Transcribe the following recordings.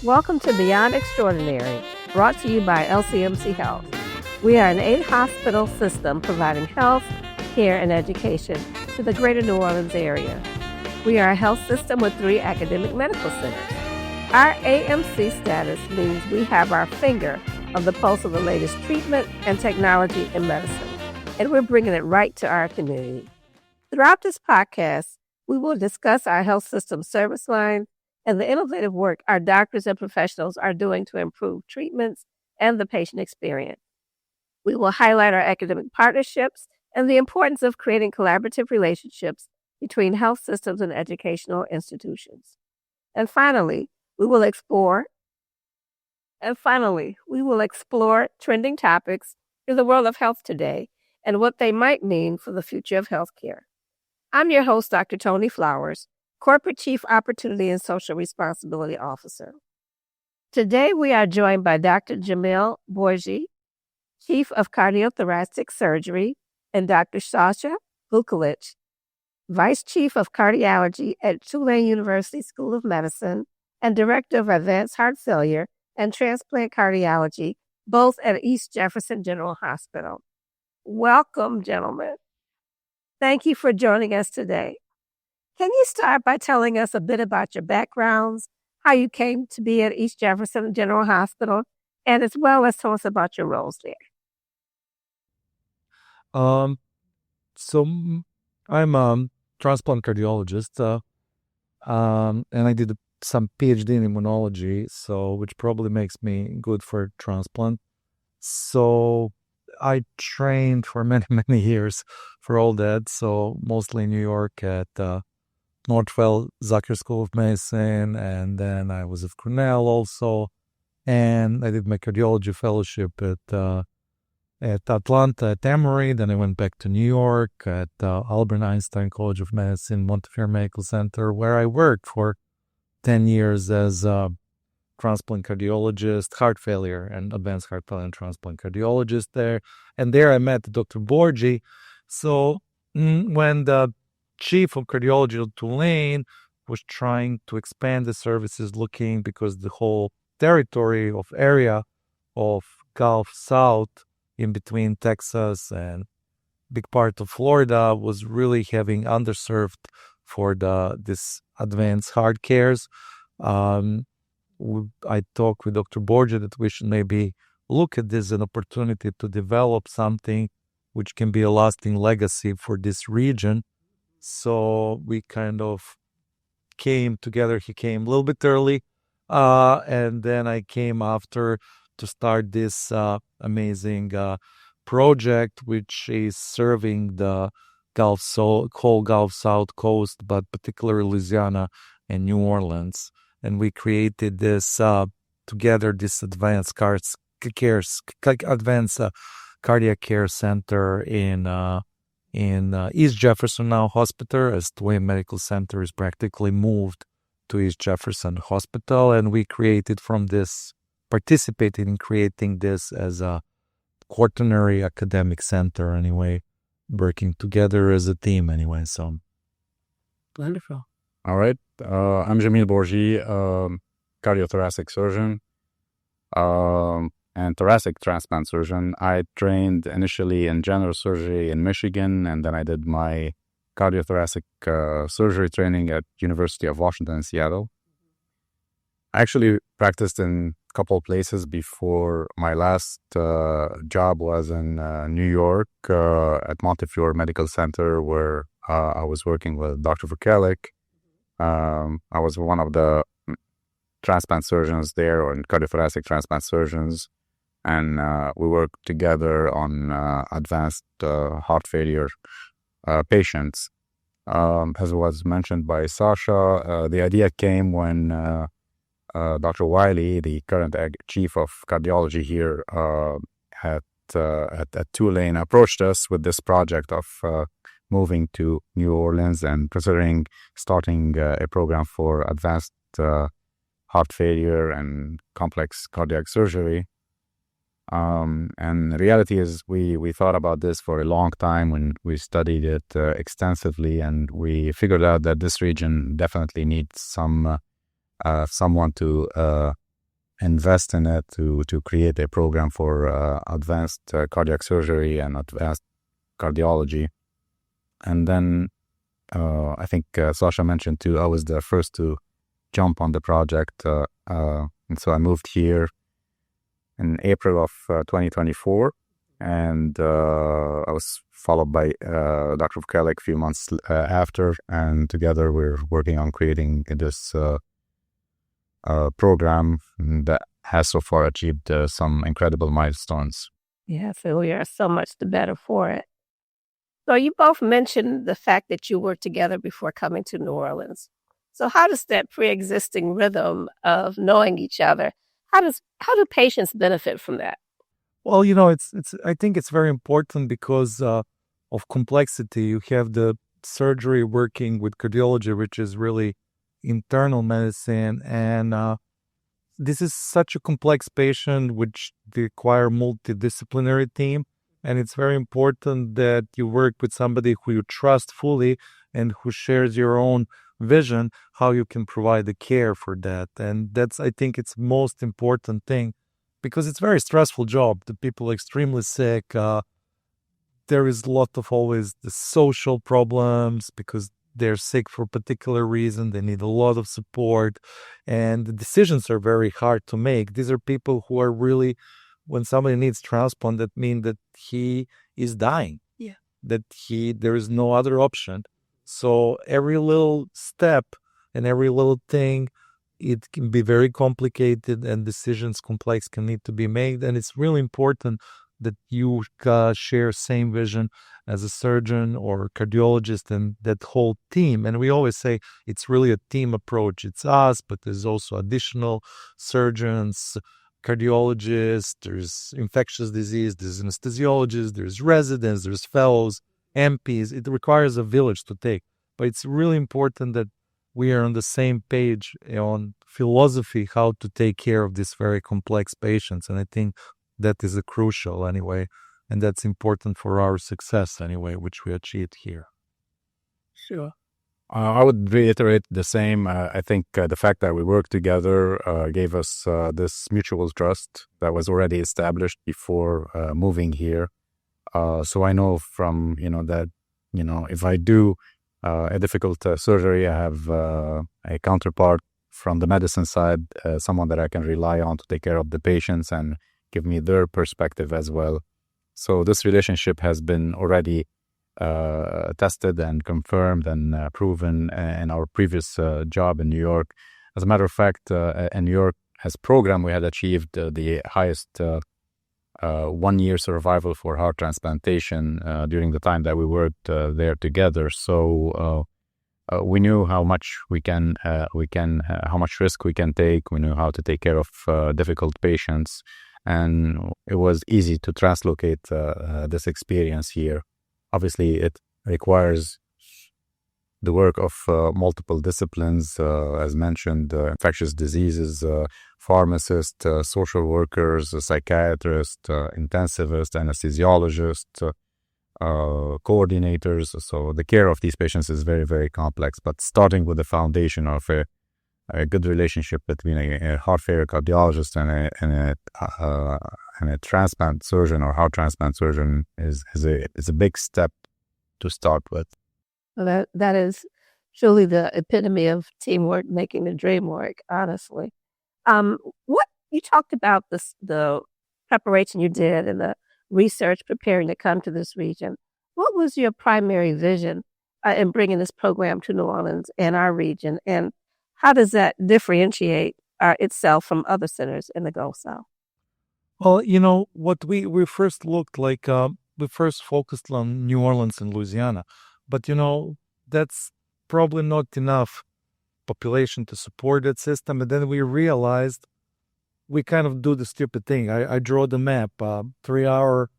Welcome to Beyond Extraordinary, brought to you by LCMC Health. We are an 8-hospital system providing health, care, and education to the greater New Orleans area. We are a health system with 3 academic medical centers. Our AMC status means we have our finger on the pulse of the latest treatment and technology in medicine, and we're bringing it right to our community. Throughout this podcast, we will discuss our health system service line and the innovative work our doctors and professionals are doing to improve treatments and the patient experience. We will highlight our academic partnerships and the importance of creating collaborative relationships between health systems and educational institutions. And finally, we will explore trending topics in the world of health today and what they might mean for the future of healthcare. I'm your host, Dr. Toni Flowers, Corporate Chief Opportunity and Social Responsibility Officer. Today, we are joined by Dr. Jamil Borgi, Chief of Cardiothoracic Surgery, and Dr. Sasa Vukelic, Vice Chief of Cardiology at Tulane University School of Medicine and Director of Advanced Heart Failure and Transplant Cardiology, both at East Jefferson General Hospital. Welcome, gentlemen. Thank you for joining us today. Can you start by telling us a bit about your backgrounds, how you came to be at East Jefferson General Hospital, and as well as tell us about your roles there? I'm a transplant cardiologist, and I did some PhD in immunology, which probably makes me good for transplant. So I trained for many, many years for all that. So mostly in New York at Northwell Zucker School of Medicine, and then I was at Cornell also, and I did my cardiology fellowship at Atlanta at Emory. Then I went back to New York at Albert Einstein College of Medicine, Montefiore Medical Center, where I worked for 10 years as a transplant cardiologist, heart failure and advanced heart failure and transplant cardiologist there. And there I met Dr. Borgi. So when the Chief of Cardiology of Tulane was trying to expand the services, looking because the whole territory of area of Gulf South in between Texas and big part of Florida was really having underserved for this advanced heart cares. I talked with Dr. Borgi that we should maybe look at this as an opportunity to develop something which can be a lasting legacy for this region. So we kind of came together. He came a little bit early, and then I came after to start this amazing project, which is serving the whole Gulf South coast, but particularly Louisiana and New Orleans. And we created this together, this advanced cardiac care center in East Jefferson now Hospital, as Tulane Medical Center is practically moved to East Jefferson Hospital. And we participated in creating this as a quaternary academic center anyway, working together as a team anyway. So Wonderful. All right. I'm Jamil Borgi, cardiothoracic surgeon and thoracic transplant surgeon. I trained initially in general surgery in Michigan, and then I did my cardiothoracic surgery training at University of Washington in Seattle. I actually practiced in a couple of places before. My last job was in New York at Montefiore Medical Center, where I was working with Dr. Vukelic. I was one of the transplant surgeons there, or cardiothoracic transplant surgeons, and we worked together on advanced heart failure patients. As was mentioned by Sasha, the idea came when Dr. Wiley, the current Chief of Cardiology here at Tulane, approached us with this project of moving to New Orleans and considering starting a program for advanced heart failure and complex cardiac surgery. And the reality is we thought about this for a long time when we studied it extensively, and we figured out that this region definitely needs someone to invest in it to create a program for advanced cardiac surgery and advanced cardiology. And then I think Sasha mentioned too, I was the first to jump on the project. And so I moved here in April of 2024. And I was followed by Dr. Vukelic a few months after. And together we're working on creating this program that has so far achieved some incredible milestones. Yeah, so we are so much the better for it. So you both mentioned the fact that you worked together before coming to New Orleans. So how does that pre-existing rhythm of knowing each other, how do patients benefit from that? Well, I think it's very important because of complexity. You have the surgery working with cardiology, which is really internal medicine, and this is such a complex patient which require multidisciplinary team, and it's very important that you work with somebody who you trust fully and who shares your own vision how you can provide the care for that. And that's, I think, it's most important thing, because it's a very stressful job. The people are extremely sick. There is a lot of always the social problems because they're sick for a particular reason. They need a lot of support, and the decisions are very hard to make. These are people who are really, when somebody needs transplant, that means that he is dying. Yeah. That there is no other option. So every little step and every little thing, it can be very complicated, and decisions complex can need to be made. And it's really important that you share same vision as a surgeon or cardiologist and that whole team. And we always say it's really a team approach. It's us, but there's also additional surgeons, cardiologists, there's infectious disease, there's anesthesiologists, there's residents, there's fellows, MPs. It requires a village to take. But it's really important that we are on the same page on philosophy, how to take care of these very complex patients. And I think that is a crucial anyway, and that's important for our success anyway, which we achieved here. Sure. I would reiterate the same. I think the fact that we worked together gave us this mutual trust that was already established before moving here. So I know from, that, if I do a difficult surgery, I have a counterpart from the medicine side, someone that I can rely on to take care of the patients and give me their perspective as well. So this relationship has been already tested and confirmed and proven in our previous job in New York. As a matter of fact, in New York, as program, we had achieved the highest 1-year survival for heart transplantation during the time that we worked there together. So we knew how much how much risk we can take. We knew how to take care of difficult patients, and it was easy to translocate this experience here. Obviously, it requires the work of multiple disciplines, as mentioned, infectious diseases, pharmacists, social workers, psychiatrists, intensivists, anesthesiologists, coordinators. So the care of these patients is very, very complex, but starting with the foundation of a good relationship between a heart failure cardiologist and a transplant surgeon or heart transplant surgeon is a big step to start with. Well, that is truly the epitome of teamwork, making the dream work, honestly. What you talked about the preparation you did and the research preparing to come to this region. What was your primary vision in bringing this program to New Orleans and our region, and how does that differentiate itself from other centers in the Gulf South? Well, what we first looked like, we first focused on New Orleans and Louisiana, but that's probably not enough population to support that system. And then we realized we kind of do the stupid thing. I draw the map, 3-hour,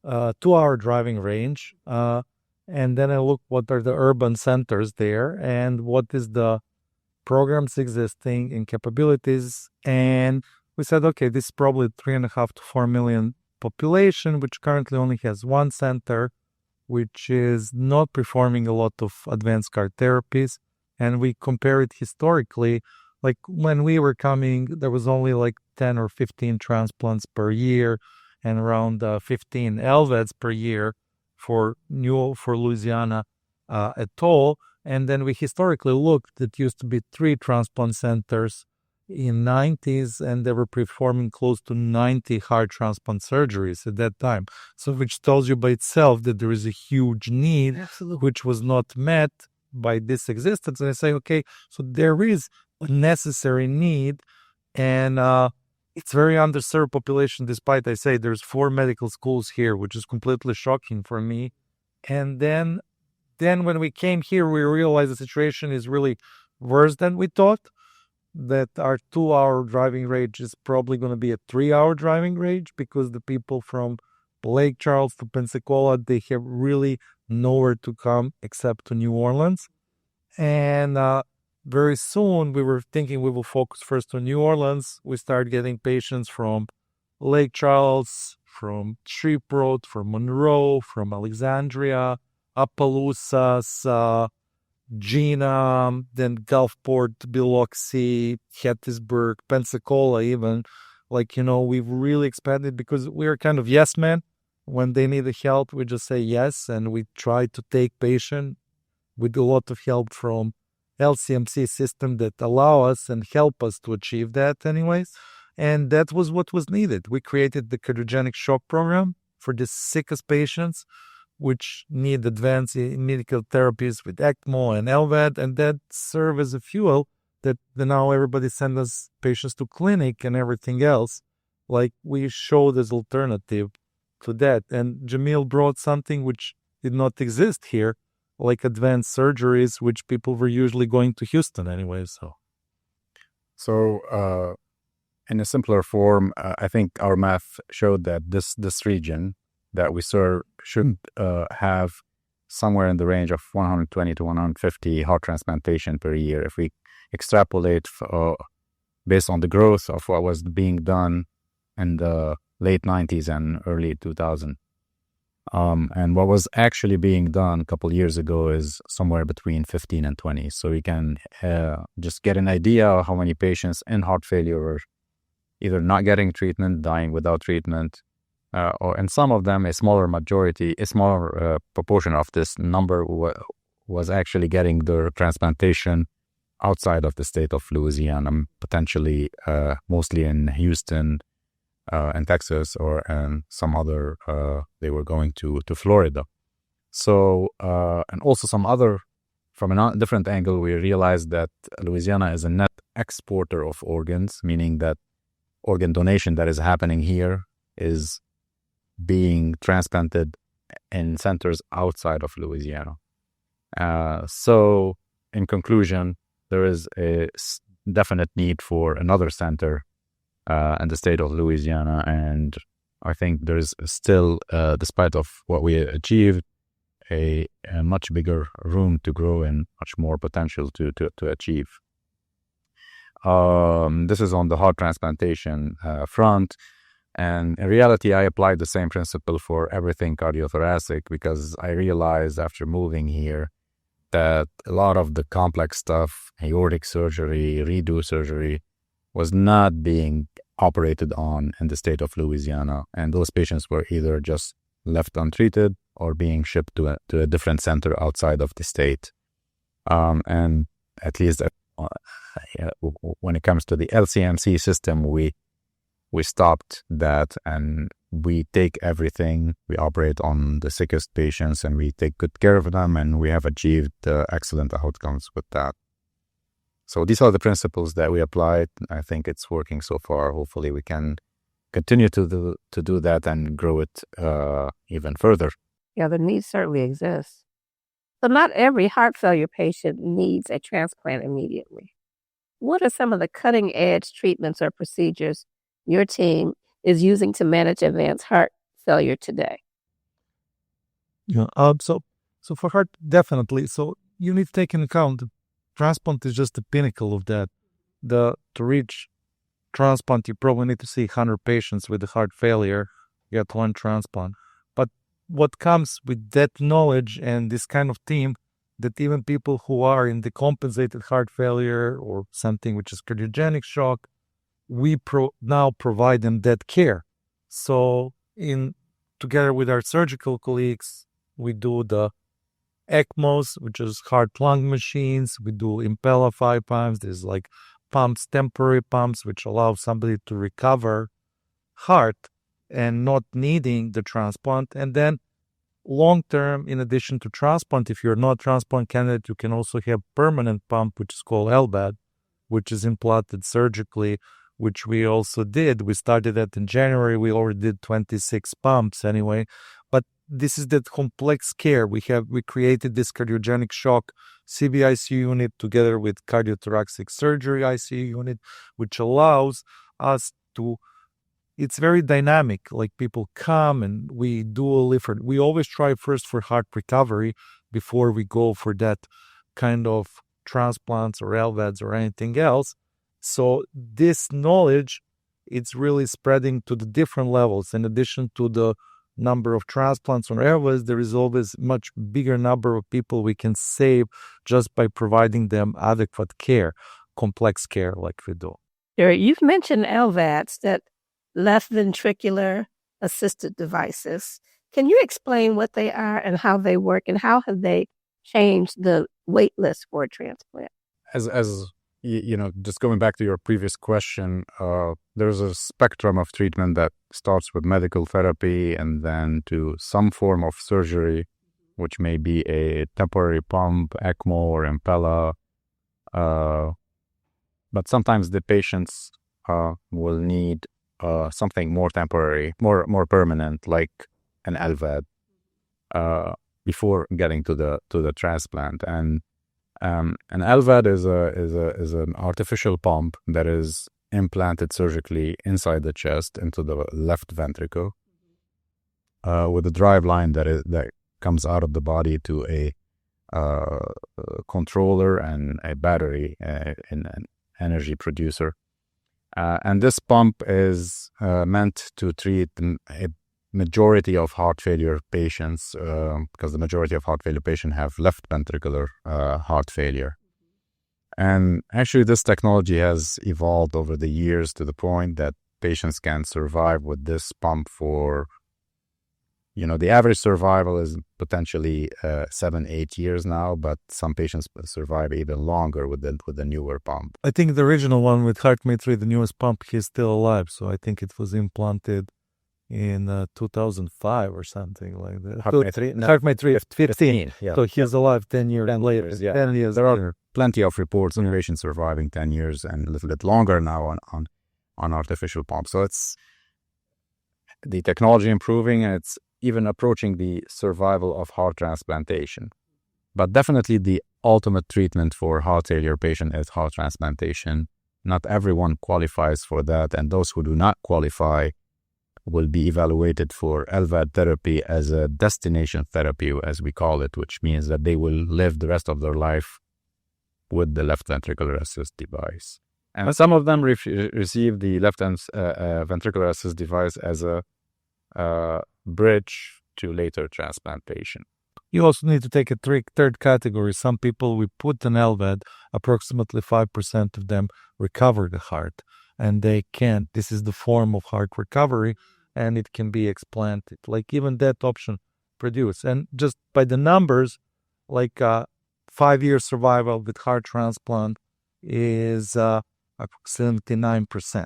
2-hour driving range, and then I look what are the urban centers there and what is the programs existing and capabilities. And we said, okay, this is probably 3.5 to 4 million population, which currently only has one center, which is not performing a lot of advanced CAR therapies. And we compare it historically Like when we were coming, there was only like 10 or 15 transplants per year and around 15 LVADs per year for Louisiana at all. And then we historically looked, it used to be 3 transplant centers in 90s, and they were performing close to 90 heart transplant surgeries at that time. So which tells you by itself that there is a huge need, which was not met by this existence. And I say, okay, so there is a necessary need, and it's very underserved population, despite I say there's 4 medical schools here, which is completely shocking for me. And then when we came here, we realized the situation is really worse than we thought, that our 2-hour driving range is probably going to be a 3-hour driving range, because the people from Lake Charles to Pensacola, they have really nowhere to come except to New Orleans. And very soon we were thinking we will focus first on New Orleans. We started getting patients from Lake Charles, from Shreveport, from Monroe, from Alexandria, Opelousas, Gina, then Gulfport, Biloxi, Gettysburg, Pensacola even. Like, we've really expanded because we are kind of yes men. When they need help, we just say yes, and we try to take patient with a lot of help from LCMC system that allow us and help us to achieve that anyways. And that was what was needed. We created the cardiogenic shock program for the sickest patients, which need advanced medical therapies with ECMO and LVAD, and that serve as a fuel that now everybody sends us patients to clinic and everything else. Like we showed as alternative to that. And Jamil brought something which did not exist here, like advanced surgeries, which people were usually going to Houston anyway. So in a simpler form, I think our math showed that this region that we serve should have somewhere in the range of 120 to 150 heart transplantation per year. If we extrapolate based on the growth of what was being done in the late 90s and early 2000s. And what was actually being done a couple years ago is somewhere between 15 and 20. So you can just get an idea of how many patients in heart failure are either not getting treatment, dying without treatment, or in some of them, a smaller proportion of this number was actually getting their transplantation outside of the state of Louisiana, potentially mostly in Houston, in Texas, or in some other, they were going to Florida. So, and also some other, from a different angle, we realized that Louisiana is a net exporter of organs, meaning that organ donation that is happening here is being transplanted in centers outside of Louisiana. So, in conclusion, there is a definite need for another center in the state of Louisiana, and I think there is still, despite of what we achieved, a much bigger room to grow and much more potential to achieve. This is on the heart transplantation front. And in reality, I applied the same principle for everything cardiothoracic, because I realized after moving here that a lot of the complex stuff, aortic surgery, redo surgery, was not being operated on in the state of Louisiana. And those patients were either just left untreated or being shipped to a different center outside of the state. And at least when it comes to the LCMC system, we stopped that, and we take everything. We operate on the sickest patients, and we take good care of them, and we have achieved excellent outcomes with that. So these are the principles that we applied. I think it's working so far. Hopefully we can continue to do that and grow it even further. Yeah, the need certainly exists. So not every heart failure patient needs a transplant immediately. What are some of the cutting-edge treatments or procedures your team is using to manage advanced heart failure today? Yeah. So for heart, definitely. So you need to take into account transplant is just the pinnacle of that. To reach transplant, you probably need to see 100 patients with heart failure, get one transplant. But what comes with that knowledge and this kind of team that even people who are in decompensated heart failure or something which is cardiogenic shock, we now provide them that care. So together with our surgical colleagues, we do the ECMOs, which is heart-lung machines. We do Impella 5 pumps. There's like pumps, temporary pumps, which allow somebody to recover heart and not needing the transplant. And then long-term, in addition to transplant, if you're not transplant candidate, you can also have permanent pump, which is called LVAD, which is implanted surgically, which we also did. We started that in January. We already did 26 pumps anyway. But this is that complex care. We created this cardiogenic shock CVICU unit together with Cardiothoracic Surgery ICU unit, which allows us to, it's very dynamic. Like people come and we do we always try first for heart recovery before we go for that kind of transplants or LVADs or anything else. So this knowledge, it's really spreading to the different levels. In addition to the number of transplants or LVADs, there is always much bigger number of people we can save just by providing them adequate care, complex care like we do. Sure. You've mentioned LVADs, that left ventricular assisted devices. Can you explain what they are and how they work, and how have they changed the wait list for a transplant? As just going back to your previous question, there's a spectrum of treatment that starts with medical therapy and then to some form of surgery, which may be a temporary pump, ECMO, or Impella. But sometimes the patients will need something more temporary, more permanent, like an LVAD, before getting to the transplant. And an LVAD is an artificial pump that is implanted surgically inside the chest into the left ventricle, with a drive line that comes out of the body to a controller and a battery, an energy producer. And this pump is meant to treat a majority of heart failure patients, because the majority of heart failure patients have left ventricular heart failure. And actually, this technology has evolved over the years to the point that patients can survive with this pump for, the average survival is potentially 7-8 years now, but some patients survive even longer with the newer pump. I think the original one with HeartMate 3, the newest pump, he's still alive. So I think it was implanted in 2005 or something like that. HeartMate 3? No. HeartMate 3, 15. Yeah. So he's alive 10 years 10 later. Years, yeah. 10 years there later. Are plenty of reports on patients surviving 10 years and a little bit longer now on artificial pumps. So it's the technology improving, and it's even approaching the survival of heart transplantation. But definitely the ultimate treatment for heart failure patient is heart transplantation. Not everyone qualifies for that, and those who do not qualify will be evaluated for LVAD therapy as a destination therapy, as we call it, which means that they will live the rest of their life with the left ventricular assist device. And some of them receive the left ventricular assist device as a bridge to later transplantation. You also need to take a third category. Some people, we put an LVAD, approximately 5% of them recover the heart, and they can't. This is the form of heart recovery, and it can be explanted. Like even that option produced. And just by the numbers, like 5-year survival with heart transplant is 79%.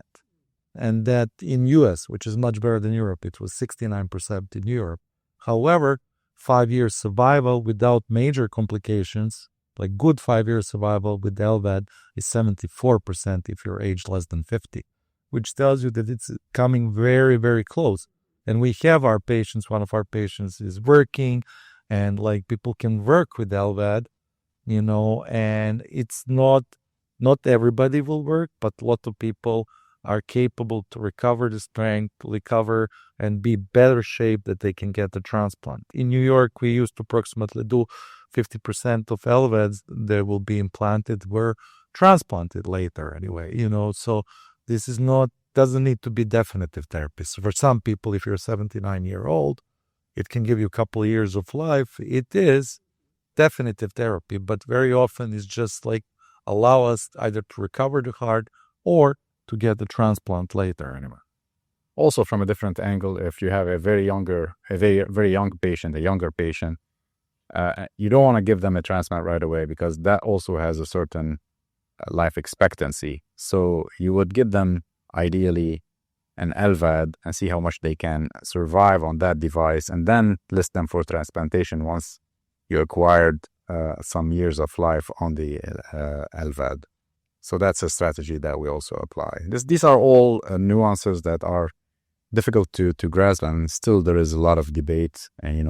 And that in US, which is much better than Europe, it was 69% in Europe. However, 5-year survival without major complications, like good 5-year survival with LVAD, is 74% if you're aged less than 50, which tells you that it's coming very, very close. And we have our patients, one of our patients is working, and like people can work with LVAD, and it's not everybody will work, but a lot of people are capable to recover the strength, recover and be better shape that they can get the transplant. In New York, we used to approximately do 50% of LVADs that will be implanted were transplanted later anyway, so this is doesn't need to be definitive therapy. So for some people, if you're 79-year-old, it can give you a couple of years of life. It is definitive therapy, but very often it's just like allow us either to recover the heart or to get the transplant later anyway. Also, from a different angle, if you have a very young patient, you don't want to give them a transplant right away because that also has a certain life expectancy. So you would give them ideally an LVAD and see how much they can survive on that device, and then list them for transplantation once you acquired some years of life on the LVAD. So that's a strategy that we also apply. These are all nuances that are difficult to grasp, and still there is a lot of debate, in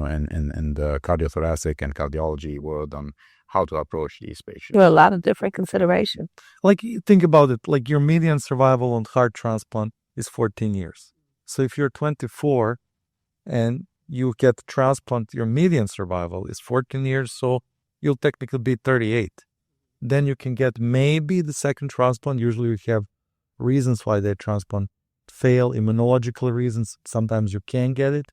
the cardiothoracic and cardiology world on how to approach these patients. There are a lot of different considerations. Like, think about it, like your median survival on heart transplant is 14 years. So if you're 24 and you get transplant, your median survival is 14 years, so you'll technically be 38. Then you can get maybe the second transplant. Usually we have reasons why they transplant fail, immunological reasons. Sometimes you can get it.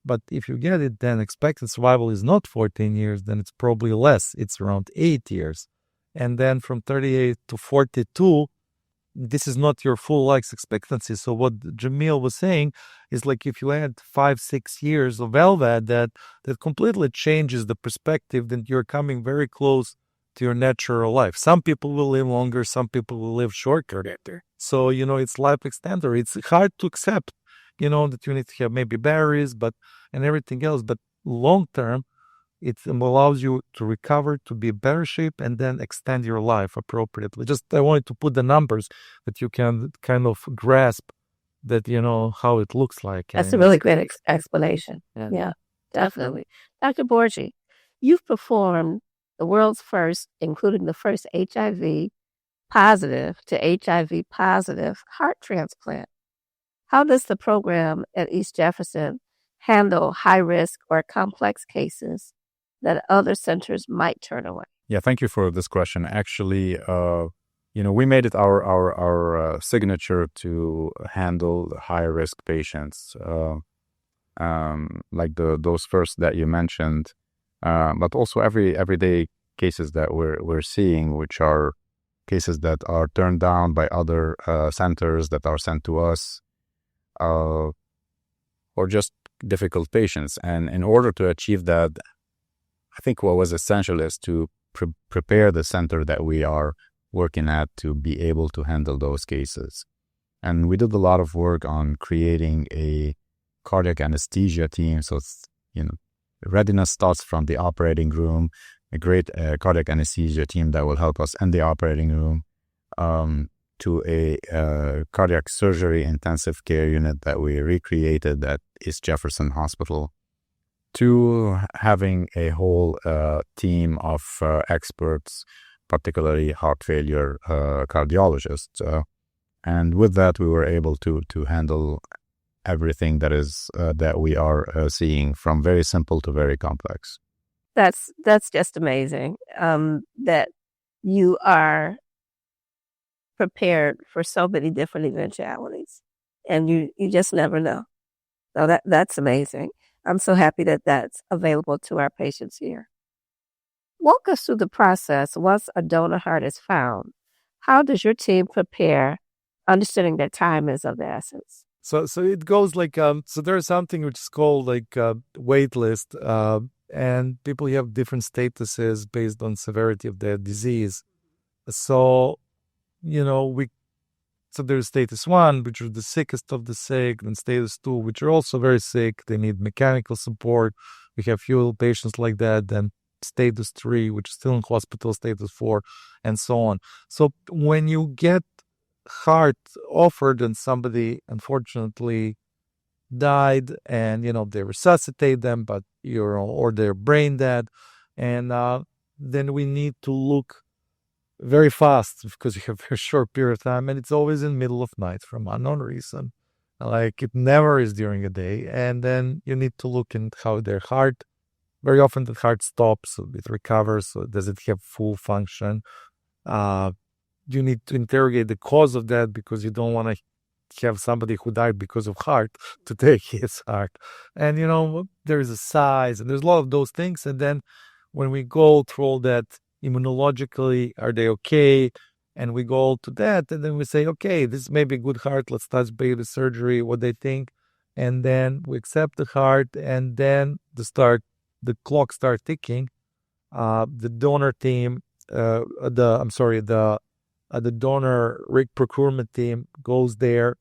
But if you get it, then expected survival is not 14 years, then it's probably less. It's around 8 years. And then from 38 to 42, this is not your full life expectancy. So what Jamil was saying is like if you add 5-6 years of LVAD, that completely changes the perspective that you're coming very close to your natural life. Some people will live longer, some people will live shorter. So, it's life extender. It's hard to accept, that you need to have maybe batteries, and everything else. But long term, it allows you to recover, to be in better shape, and then extend your life appropriately. I wanted to put the numbers that you can kind of grasp that, how it looks like. That's a really great explanation. Yeah, definitely. Dr. Borgi, you've performed the world's first, including the first HIV positive to HIV positive heart transplant. How does the program at East Jefferson handle high risk or complex cases that other centers might turn away? Yeah, thank you for this question. Actually, we made it our signature to handle high risk patients, like those first that you mentioned, but also everyday cases that we're seeing, which are cases that are turned down by other centers that are sent to us, or just difficult patients. And in order to achieve that, I think what was essential is to prepare the center that we are working at to be able to handle those cases. And we did a lot of work on creating a cardiac anesthesia team. So it's, readiness starts from the operating room, a great cardiac anesthesia team that will help us in the operating room, to a cardiac surgery intensive care unit that we recreated at East Jefferson Hospital, to having a whole team of experts, particularly heart failure cardiologists. And with that, we were able to handle everything that we are seeing, from very simple to very complex. That's just amazing, that you are prepared for so many different eventualities, and you just never know. So that's amazing. I'm so happy that that's available to our patients here. Walk us through the process once a donor heart is found. How does your team prepare, understanding that time is of the essence? So it goes like, so there's something which is called like wait list, and people have different statuses based on severity of their disease. So, so there's status 1, which are the sickest of the sick, and status 2, which are also very sick. They need mechanical support. We have few patients like that. Then status 3, which is still in hospital, status 4, and so on. So when you get heart offered and somebody unfortunately died, and they resuscitate them, but or they're brain dead, and then we need to look very fast because you have a very short period of time, and it's always in the middle of night from unknown reason. Like, it never is during a day. And then you need to look in how their heart, very often the heart stops, so it recovers. So does it have full function? You need to interrogate the cause of that, because you don't want to have somebody who died because of heart to take his heart. And, there is a size, and there's a lot of those things. And then when we go through all that immunologically, are they okay? And we go to that, and then we say, okay, this may be good heart. Let's touch base with surgery, what they think. And then we accept the heart, and then the clock starts ticking. The donor team, the donor rig procurement team goes there.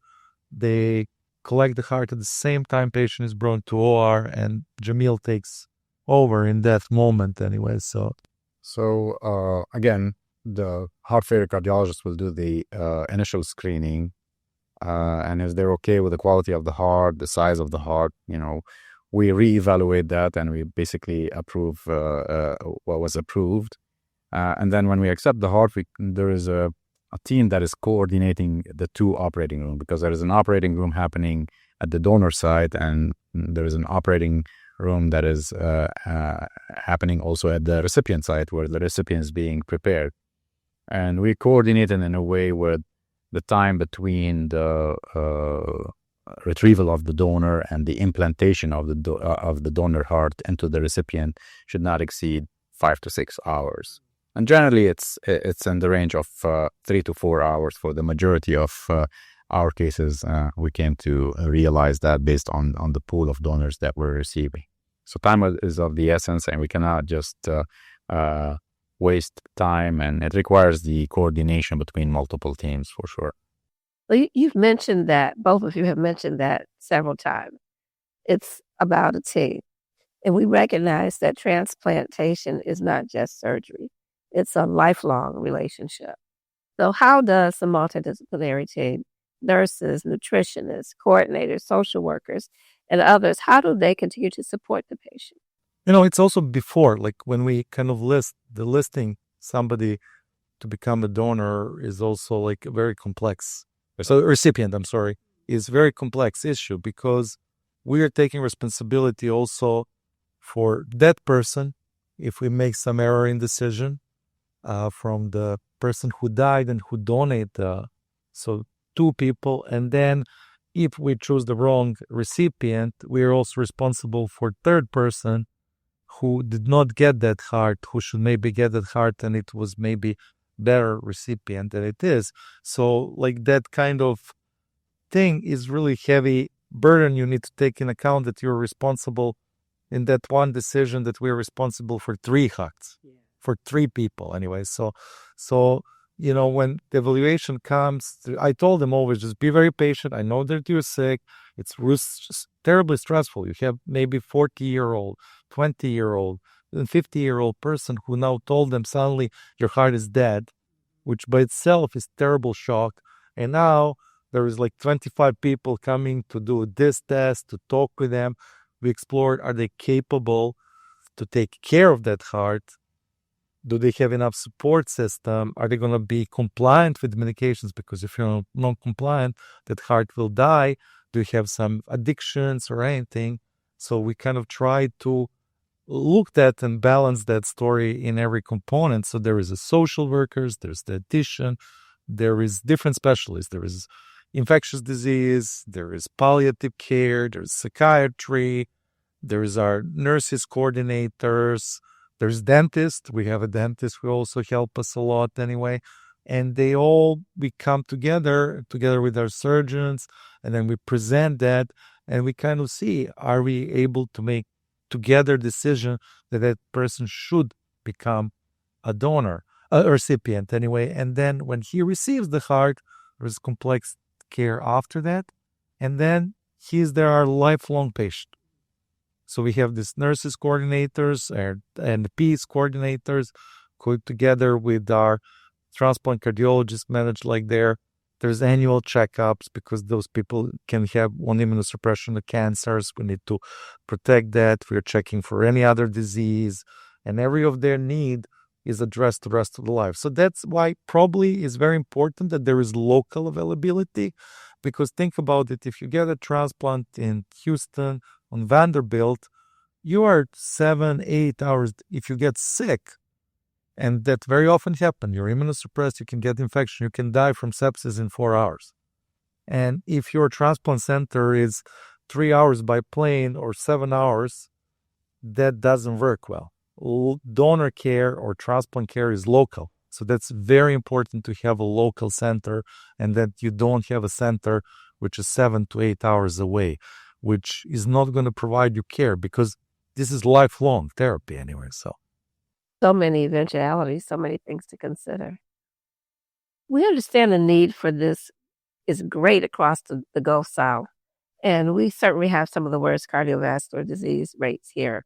They collect the heart at the same time patient is brought to OR, and Jamil takes over in that moment anyway. So again, the heart failure cardiologist will do the initial screening, and if they're okay with the quality of the heart, the size of the heart, we reevaluate that and we basically approve what was approved. And then when we accept the heart, there is a team that is coordinating the two operating rooms, because there is an operating room happening at the donor side, and there is an operating room that is happening also at the recipient site, where the recipient is being prepared. And we coordinate it in a way where the time between the retrieval of the donor and the implantation of the donor heart into the recipient should not exceed 5 to 6 hours. And generally, it's in the range of 3 to 4 hours for the majority of our cases. We came to realize that based on the pool of donors that we're receiving. So time is of the essence, and we cannot just waste time, and it requires the coordination between multiple teams for sure. Well, you've mentioned that, both of you have mentioned that several times. It's about a team. And we recognize that transplantation is not just surgery. It's a lifelong relationship. So how does the multidisciplinary team, nurses, nutritionists, coordinators, social workers, and others, how do they continue to support the patient? It's also before, like when we kind of listing somebody to become a donor is also like a very complex. So recipient, is very complex issue, because we are taking responsibility also for that person if we make some error in decision from the person who died and who donated. So two people, and then if we choose the wrong recipient, we are also responsible for third person who did not get that heart, who should maybe get that heart, and it was maybe better recipient than it is. So like that kind of thing is really heavy burden. You need to take in account that you're responsible in that one decision, that we're responsible for 3 hearts, for 3 people anyway. So when the evaluation comes, I told them always, just be very patient. I know that you're sick. It's terribly stressful. You have maybe 40-year-old, 20-year-old, and 50-year-old person who now told them suddenly your heart is dead, which by itself is terrible shock. And now there is like 25 people coming to do this test, to talk with them. We explored, are they capable to take care of that heart? Do they have enough support system? Are they going to be compliant with medications? Because if you're not compliant, that heart will die. Do you have some addictions or anything? So we kind of try to look at and balance that story in every component. So there is a social workers, there's the dietitian, there is different specialists. There is infectious disease, there is palliative care, there's psychiatry, there's our nurses coordinators, there's dentists. We have a dentist who also help us a lot anyway. And we come together with our surgeons, and then we present that, and we kind of see, are we able to make together decision that person should become a donor, a recipient anyway. And then when he receives the heart, there's complex care after that. And then there are lifelong patient. So we have these nurses coordinators and peace coordinators together with our transplant cardiologists managed like there's annual checkups, because those people can have one immunosuppression of cancers. We need to protect that. We're checking for any other disease, and every of their need is addressed the rest of the life. So that's why probably is very important that there is local availability, because think about it. If you get a transplant in Houston, on Vanderbilt, you are 7-8 hours. If you get sick, and that very often happens, you're immunosuppressed, you can get infection, you can die from sepsis in 4 hours. And if your transplant center is 3 hours by plane or 7 hours, that doesn't work well. donor care or transplant care is local. So that's very important to have a local center, and that you don't have a center which is 7 to 8 hours away, which is not going to provide you care, because this is lifelong therapy anyway. So many eventualities, so many things to consider. We understand the need for this is great across the Gulf South, and we certainly have some of the worst cardiovascular disease rates here.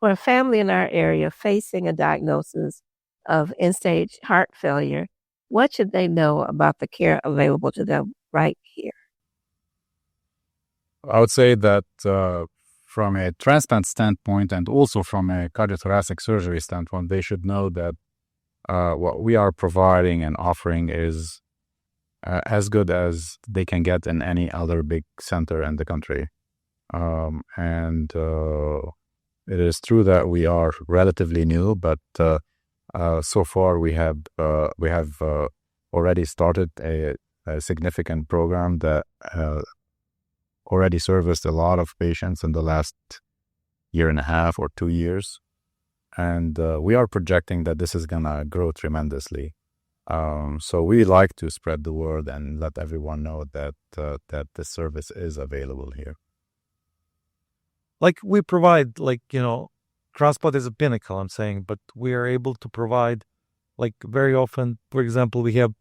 For a family in our area facing a diagnosis of end-stage heart failure, what should they know about the care available to them right here? I would say that from a transplant standpoint and also from a cardiothoracic surgery standpoint, they should know that what we are providing and offering is as good as they can get in any other big center in the country. And it is true that we are relatively new, but so far we have already started a significant program that already serviced a lot of patients in the last year and a half or 2 years. And we are projecting that this is going to grow tremendously. So we like to spread the word and let everyone know that this service is available here. Like we provide, transplant is a pinnacle, I'm saying, but we are able to provide, very often, for example, we have a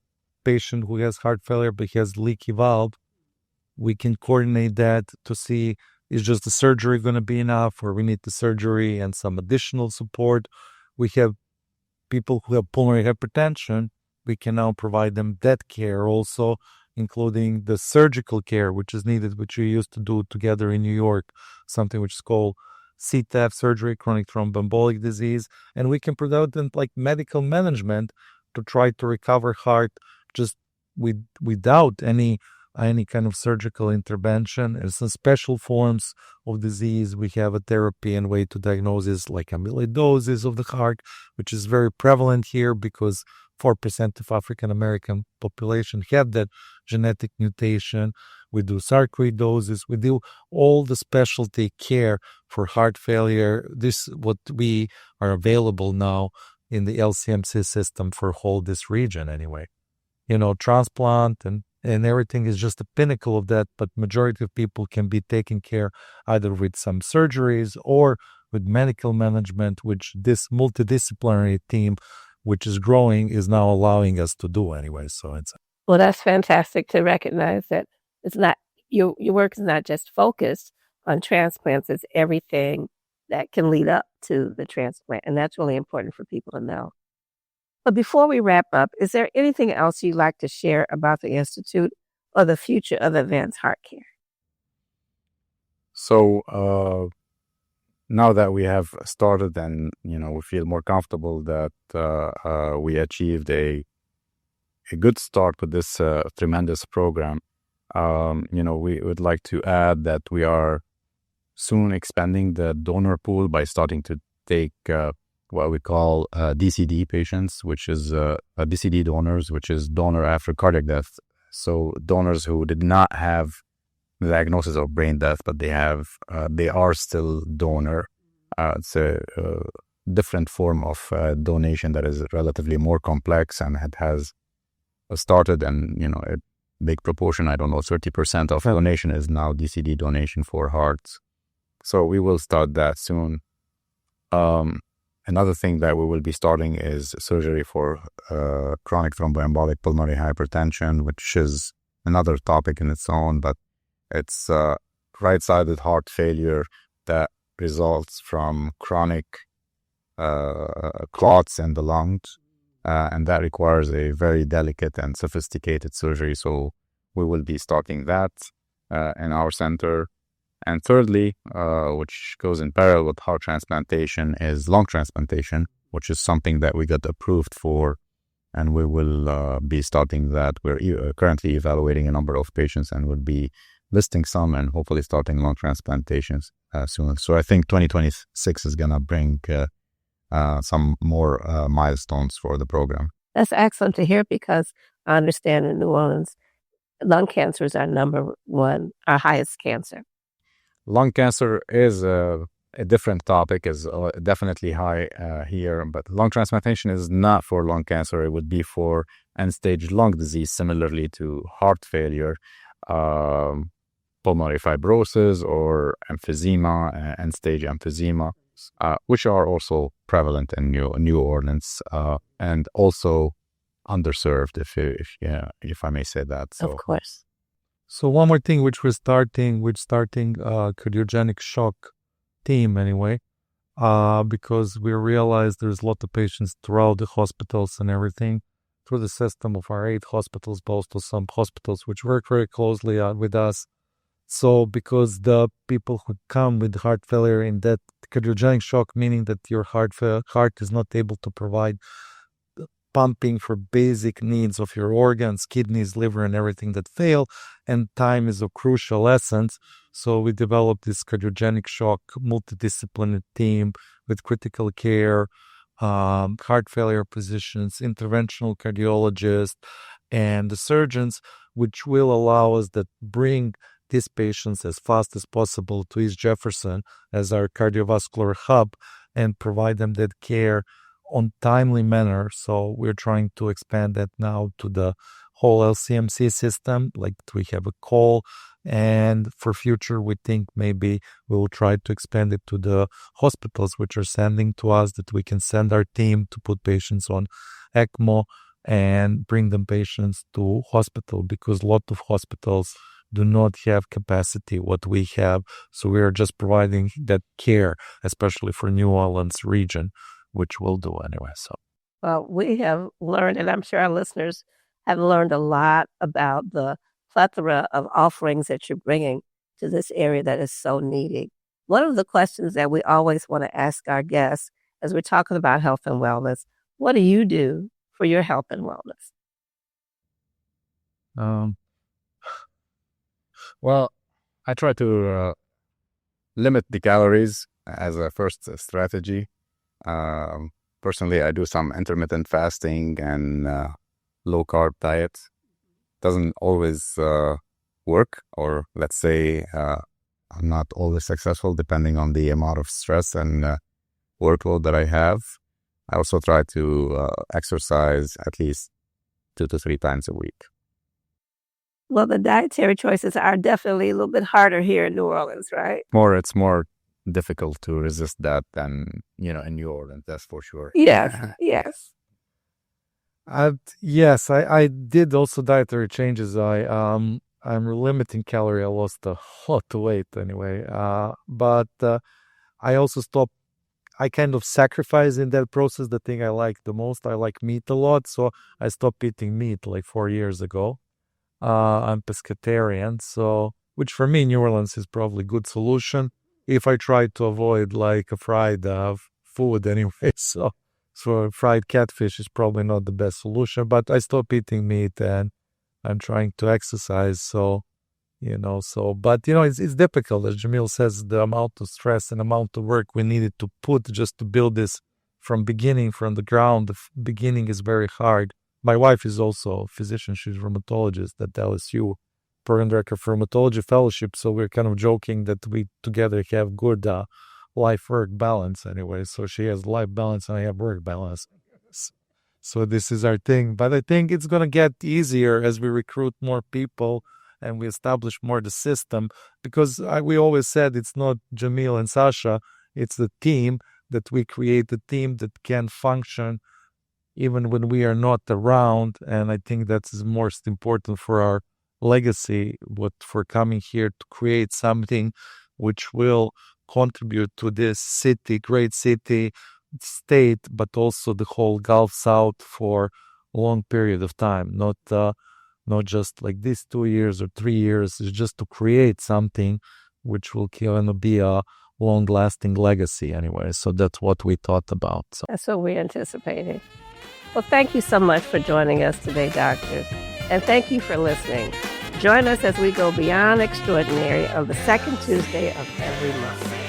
patient who has heart failure but he has leaky valve. We can coordinate that to see, is just the surgery going to be enough, or we need the surgery and some additional support. We have people who have pulmonary hypertension. We can now provide them that care also, including the surgical care, which is needed, which we used to do together in New York, something which is called CTEPH surgery, chronic thromboembolic disease. And we can provide them medical management to try to recover heart just without any kind of surgical intervention. And some special forms of disease, we have a therapy and way to diagnosis like amyloidosis of the heart, which is very prevalent here because 4% of African American population have that genetic mutation. We do sarcoidosis. We do all the specialty care for heart failure. This what we are available now in the LCMC system for whole this region anyway. Transplant and everything is just the pinnacle of that, but majority of people can be taken care either with some surgeries or with medical management, which this multidisciplinary team, which is growing, is now allowing us to do anyway. Well, that's fantastic to recognize that it's not your work is not just focused on transplants, it's everything that can lead up to the transplant, and that's really important for people to know. But before we wrap up, is there anything else you'd like to share about the Institute or the future of advanced heart care? So now that we have started and, we feel more comfortable that we achieved a good start with this tremendous program, we would like to add that we are soon expanding the donor pool by starting to take what we call DCD patients, which is DCD donors, which is donor after cardiac death. So donors who did not have the diagnosis of brain death, but they are still donor. It's a different form of donation that is relatively more complex, and it has started, and a big proportion, 30% of donation is now DCD donation for hearts. So we will start that soon. Another thing that we will be starting is surgery for chronic thromboembolic pulmonary hypertension, which is another topic in its own, but it's right-sided heart failure that results from chronic clots in the lungs, and that requires a very delicate and sophisticated surgery. So we will be starting that in our center. And thirdly, which goes in parallel with heart transplantation, is lung transplantation, which is something that we got approved for, and we will be starting that. We're currently evaluating a number of patients and will be listing some and hopefully starting lung transplantations soon. So I think 2026 is going to bring some more milestones for the program. That's excellent to hear, because I understand in New Orleans, lung cancer is our highest cancer. Lung cancer is a a different topic, is definitely high here. But lung transplantation is not for lung cancer. It would be for end-stage lung disease, similarly to heart failure, pulmonary fibrosis, or emphysema, end-stage emphysema, which are also prevalent in New Orleans, and also underserved, if I may say that. So. Of course. So one more thing, which we're starting cardiogenic shock team anyway, because we realize there's a lot of patients throughout the hospitals and everything through the system of our 8 hospitals, but also some hospitals which work very closely with us. So because the people who come with heart failure in that cardiogenic shock, meaning that your heart is not able to provide pumping for basic needs of your organs, kidneys, liver, and everything that fail, and time is of crucial essence. So we developed this cardiogenic shock multidisciplinary team with critical care, heart failure physicians, interventional cardiologists, and the surgeons, which will allow us to bring these patients as fast as possible to East Jefferson as our cardiovascular hub and provide them that care on timely manner. So we're trying to expand that now to the whole LCMC system, like we have a call, and for future we think maybe we will try to expand it to the hospitals which are sending to us, that we can send our team to put patients on ECMO and bring them patients to hospital, because a lot of hospitals do not have capacity what we have. So we are just providing that care, especially for New Orleans region, which we'll do anyway. So, well, we have learned, and I'm sure our listeners have learned a lot about the plethora of offerings that you're bringing to this area that is so needed. One of the questions that we always want to ask our guests as we're talking about health and wellness, what do you do for your health and wellness? Well, I try to limit the calories as a first strategy. Personally, I do some intermittent fasting and low-carb diet. Doesn't always work, or let's say I'm not always successful depending on the amount of stress and workload that I have. I also try to exercise at least 2 to 3 times a week. Well, the dietary choices are definitely a little bit harder here in New Orleans, right? It's more difficult to resist that than, in New Orleans, that's for sure. Yes, yes. Yes, I did also dietary changes. I'm limiting calorie. I lost a lot of weight anyway. But I also stopped. I kind of sacrificed in that process the thing I like the most. I like meat a lot, so I stopped eating meat like 4 years ago. I'm pescatarian, so which for me, New Orleans is probably a good solution if I try to avoid like a fried food anyway. So fried catfish is probably not the best solution, but I stopped eating meat and I'm trying to exercise. So, but it's difficult. As Jamil says, the amount of stress and amount of work we needed to put just to build this from the ground. The beginning is very hard. My wife is also a physician. She's a rheumatologist at LSU, program director for rheumatology fellowship. So we're kind of joking that we together have good life-work balance anyway. So she has life balance and I have work balance. So this is our thing. But I think it's going to get easier as we recruit more people and we establish more the system. Because we always said it's not Jamil and Sasha. It's the team that we create, the team that can function even when we are not around. And I think that's most important for our legacy, for coming here to create something which will contribute to this city, great city, state, but also the whole Gulf South for a long period of time. Not just like these 2 years or 3 years. It's just to create something which will kind of be a long-lasting legacy anyway. So that's what we thought about. So. That's what we're anticipating. Well, thank you so much for joining us today, doctors. And thank you for listening. Join us as we go beyond extraordinary on the second Tuesday of every month.